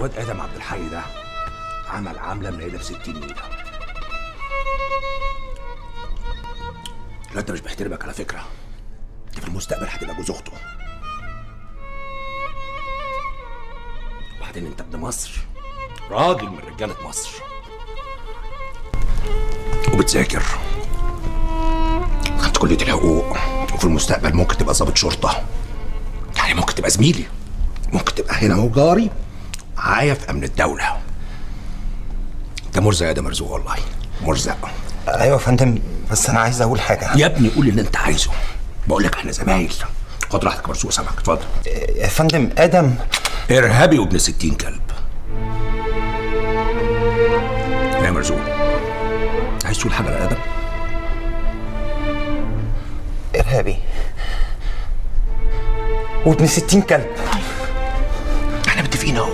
الواد ادم عبد الحي ده عمل عامله منيله ب 60 نيله. الواد ده مش بيحترمك على فكره، انت في المستقبل هتبقى جوز اخته. وبعدين انت ابن مصر، راجل من رجاله مصر، وبتذاكر، دخلت كليه الحقوق، وفي المستقبل ممكن تبقى ضابط شرطه، يعني ممكن تبقى زميلي، ممكن تبقى هنا اهو جاري معايا في امن الدوله. انت مرزق يا ده مرزوق، والله مرزق. ايوه يا فندم، بس انا عايز اقول حاجه. يا ابني قول اللي انت عايزه، بقول لك احنا زمايل. خد راحتك يا مرزوق، سامعك، اتفضل. يا فندم ادم ارهابي وابن 60 كلب. يا مرزوق، عايز تقول حاجه لادم؟ ارهابي وابن 60 كلب. احنا متفقين اهو.